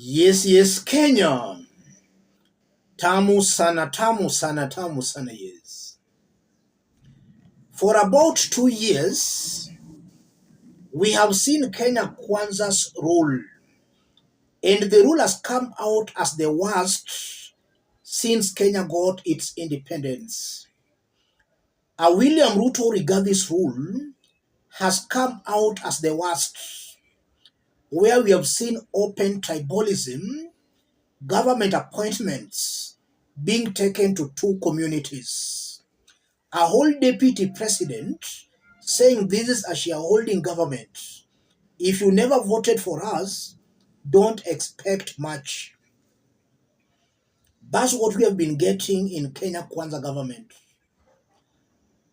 Yes, Kenya. Tamu sana, tamu sana, tamu sana, yes. For about 2 years, we have seen Kenya Kwanza's rule, and the rule has come out as the worst since Kenya got its independence. A William Ruto Rigathi's rule has come out as the worst, where we have seen open tribalism, government appointments being taken to two communities, a whole deputy president saying this is a shareholding government. If you never voted for us, don't expect much. That's what we have been getting in Kenya Kwanza government.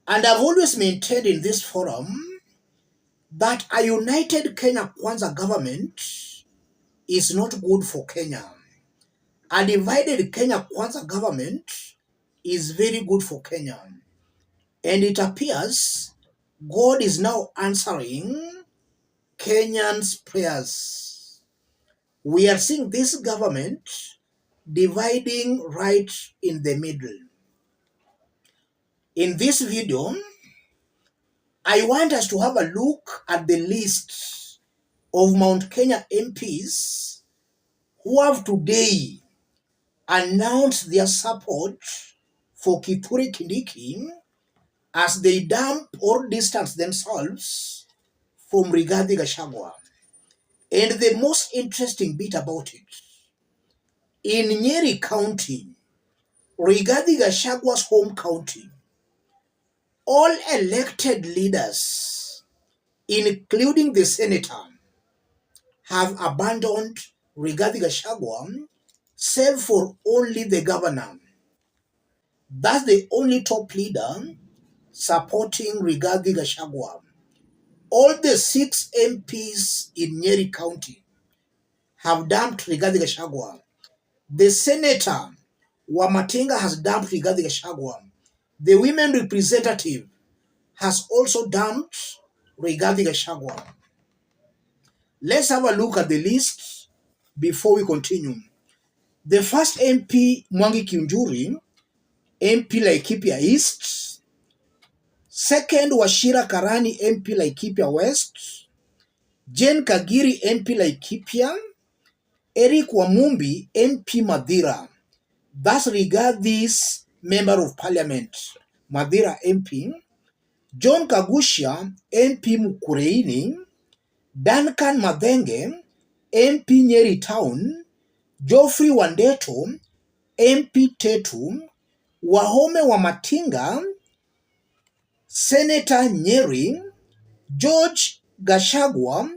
And I've always maintained in this forum that a united Kenya Kwanza government is not good for Kenya. A divided Kenya Kwanza government is very good for Kenya. And it appears God is now answering Kenyans' prayers. We are seeing this government dividing right in the middle. In this video, I want us to have a look at the list of Mount Kenya MPs who have today announced their support for Kindiki as they dump or distance themselves from Rigathi Gachagua. And the most interesting bit about it, in Nyeri County, Rigathi Gachagua's home county, all elected leaders, including the senator, have abandoned Rigathi Gachagua, save for only the governor. That's the only top leader supporting Rigathi Gachagua. All the 6 MPs in Nyeri County have dumped Rigathi Gachagua. The senator, Wamatinga, has dumped Rigathi Gachagua. The women representative has also dumped Rigathi Gachagua. Let's have a look at the list before we continue. The first MP, Mwangi Kiunjuri, MP Laikipia East. Second, Wachira Karani, MP Laikipia West. Jane Kagiri, MP Laikipia. Eric Wamumbi, MP Madira. That's Rigathi's Member of Parliament, Madira MP. John Kagusha, MP Mukureini. Duncan Madenge, MP Nyeri Town. Geoffrey Wandeto, MP Tetu. Wahome Wamatinga, Senator Nyeri. George Gachagua,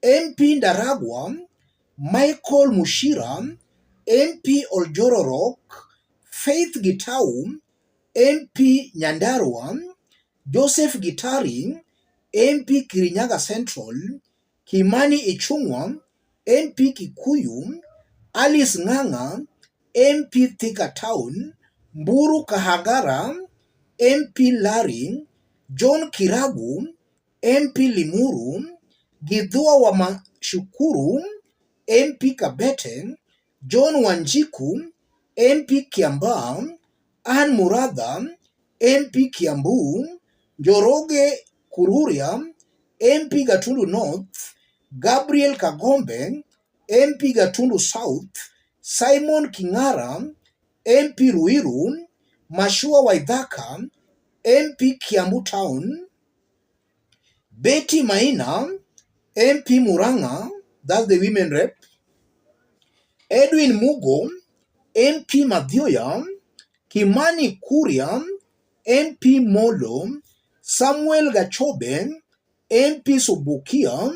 MP Ndaragwa. Michael Mushira, MP Oljororok. Faith Gitau, MP Nyandarua. Joseph Gitari, MP Kirinyaga Central. Kimani Ichung'wa, MP Kikuyu. Alice Ng'ang'a, MP Thika Town. Mburu Kahagara, MP Lari. John Kiragu, MP Limuru. Githua Wamashukuru, MP Kabete. John Wanjiku, MP Kiambaa. Ann Muratha, MP Kiambu. Njoroge Kururia, MP Gatundu North. Gabriel Kagombe, MP Gatundu South. Simon King'ara, MP Ruiru. Mashua Waithaka, MP Kiambu Town. Betty Maina, MP Murang'a, that's the women rep. Edwin Mugo, MP Mathioya. Kimani Kuria, MP Molo. Samuel Gachobe, MP Subukia.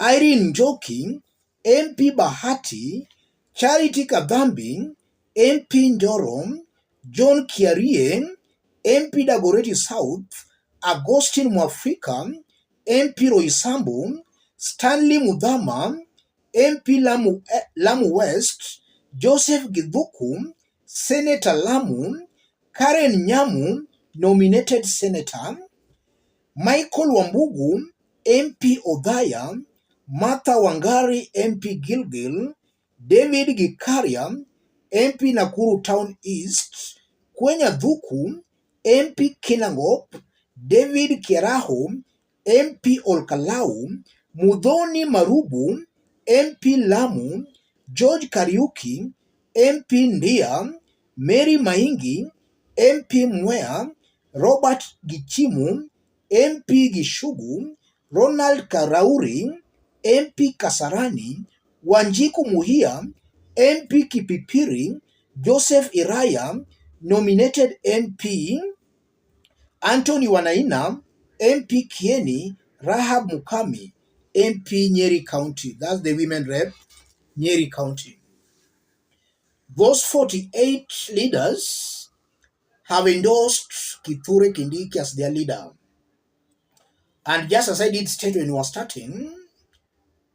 Irene Njoki, MP Bahati. Charity Kadhambi, MP Njoro. John Kiarie, MP Dagoretti South. Augustine Mwafrika, MP Roysambu. Stanley Mudhama, MP Lamu West. Joseph Githuku, Senator Lamu. Karen Nyamu, nominated senator. Michael Wambugu, MP Othaya. Martha Wangari, MP Gilgil. David Gikaria, MP Nakuru Town East, Kwenya Dhuku, MP Kinangop, David Kiaraho, MP Olkalau, Mudhoni Marubu, MP Lamu, George Kariuki, MP Ndia, Mary Maingi, MP Mwea, Robert Gichimu, MP Gishugu, Ronald Karauri, MP Kasarani, Wanjiku Muhia, MP Kipipiri, Joseph Iraya, nominated MP, Anthony Wanaina, MP Kieni, Rahab Mukami, MP Nyeri County. That's the women rep, Nyeri County. Those 48 leaders have endorsed Kithure Kindiki as their leader. And just as I did state when we were starting,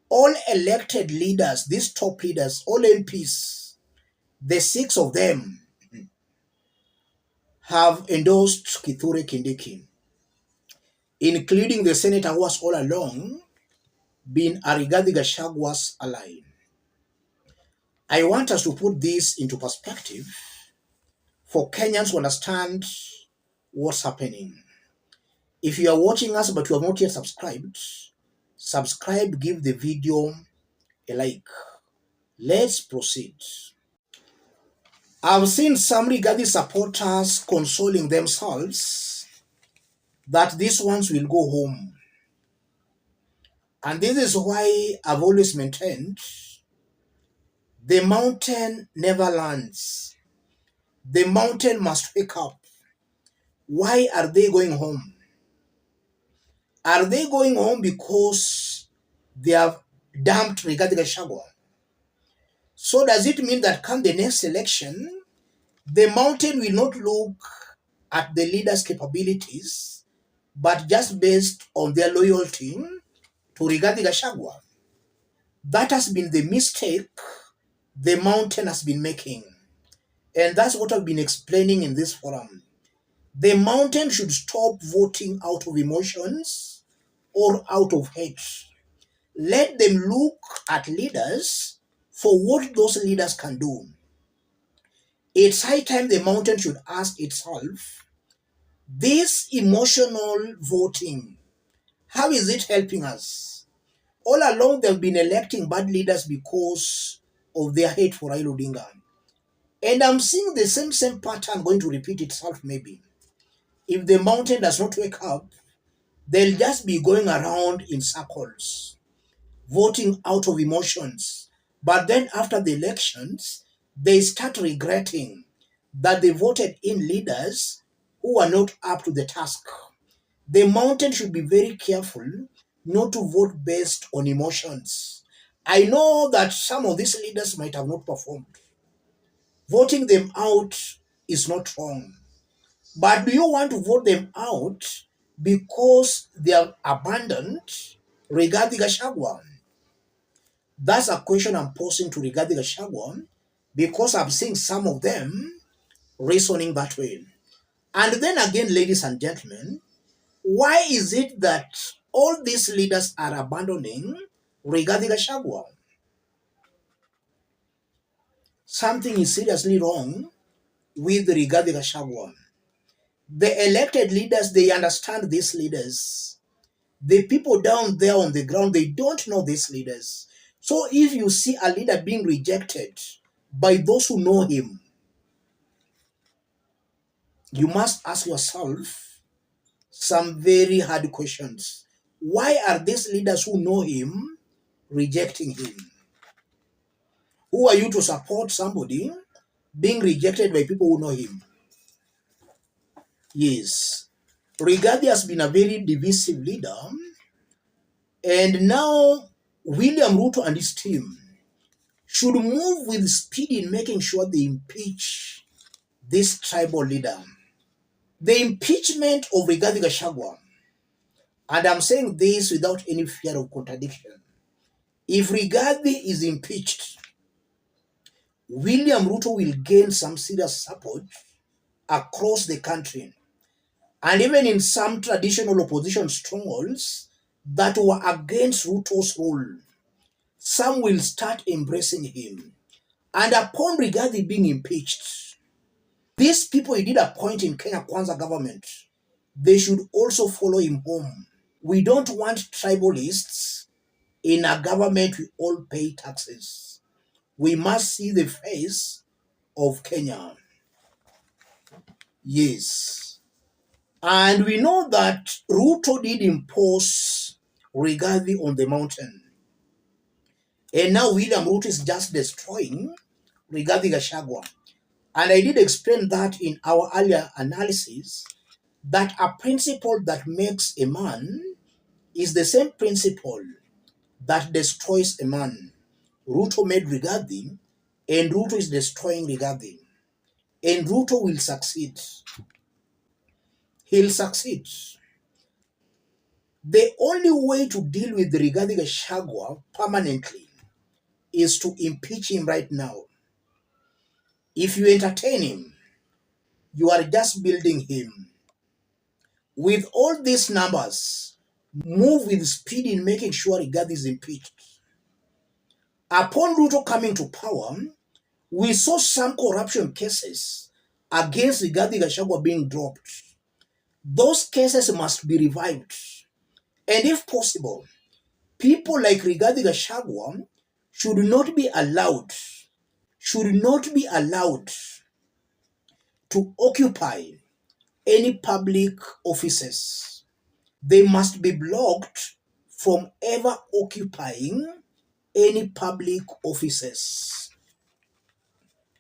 all elected leaders, these top leaders, all MPs, the 6 of them have endorsed Kithure Kindiki, including the senator who has all along been a Rigathi Gachagwa's ally. I want us to put this into perspective for Kenyans to understand what's happening. If you are watching us but you have not yet subscribed, subscribe, give the video a like. Let's proceed. I've seen some Rigathi supporters consoling themselves that these ones will go home. And this is why I've always maintained the mountain never lands. The mountain must wake up. Why are they going home? Are they going home because they have dumped Rigathi Gachagua? So does it mean that come the next election, the mountain will not look at the leaders' capabilities, but just based on their loyalty to Rigathi Gachagua? That has been the mistake the mountain has been making. And that's what I've been explaining in this forum. The mountain should stop voting out of emotions or out of hate. Let them look at leaders for what those leaders can do. It's high time the mountain should ask itself, this emotional voting, how is it helping us? All along they've been electing bad leaders because of their hate for Raila Odinga. And I'm seeing the same pattern going to repeat itself maybe. If the mountain does not wake up, they'll just be going around in circles, voting out of emotions. But then after the elections, they start regretting that they voted in leaders who are not up to the task. The mountain should be very careful not to vote based on emotions. I know that some of these leaders might have not performed. Voting them out is not wrong. But do you want to vote them out because they have abandoned Rigathi Gachagua? That's a question I'm posing to Rigathi Gachagua because I'm seeing some of them reasoning that way. And then again, ladies and gentlemen, why is it that all these leaders are abandoning Rigathi Gachagua? Something is seriously wrong with Rigathi Gachagua. The elected leaders, they understand these leaders. The people down there on the ground, they don't know these leaders. So if you see a leader being rejected by those who know him, you must ask yourself some very hard questions. Why are these leaders who know him rejecting him? Who are you to support somebody being rejected by people who know him? Yes, Rigathi has been a very divisive leader, and now William Ruto and his team should move with speed in making sure they impeach this tribal leader. The impeachment of Rigathi Gachagua, and I'm saying this without any fear of contradiction. If Rigathi is impeached, William Ruto will gain some serious support across the country, and even in some traditional opposition strongholds that were against Ruto's rule, some will start embracing him. And upon Rigathi being impeached, these people he did appoint in Kenya Kwanza government, they should also follow him home. We don't want tribalists in a government we all pay taxes. We must see the face of Kenya. Yes. And we know that Ruto did impose Rigathi on the mountain. And now William Ruto is just destroying Rigathi Gachagua. And I did explain that in our earlier analysis, that a principle that makes a man is the same principle that destroys a man. Ruto made Rigathi, and Ruto is destroying Rigathi. And Ruto will succeed. He'll succeed. The only way to deal with Rigathi Gachagua permanently is to impeach him right now. If you entertain him, you are just building him. With all these numbers, move with speed in making sure Rigathi is impeached. Upon Ruto coming to power, we saw some corruption cases against Rigathi Gachagua being dropped. Those cases must be revived. And if possible, people like Rigathi Gachagua should not be allowed to occupy any public offices. They must be blocked from ever occupying any public offices.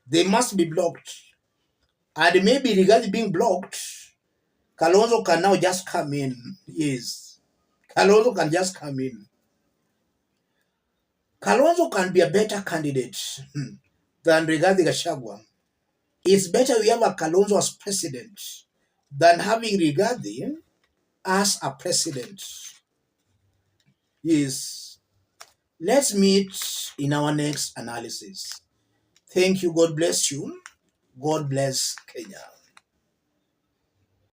They must be blocked. And maybe Rigathi being blocked, Kalonzo can now just come in. Yes. Kalonzo can just come in. Kalonzo can be a better candidate than Rigathi Gachagua. It's better we have a Kalonzo as president than having Rigathi as a president. Yes. Let's meet in our next analysis. Thank you. God bless you. God bless Kenya.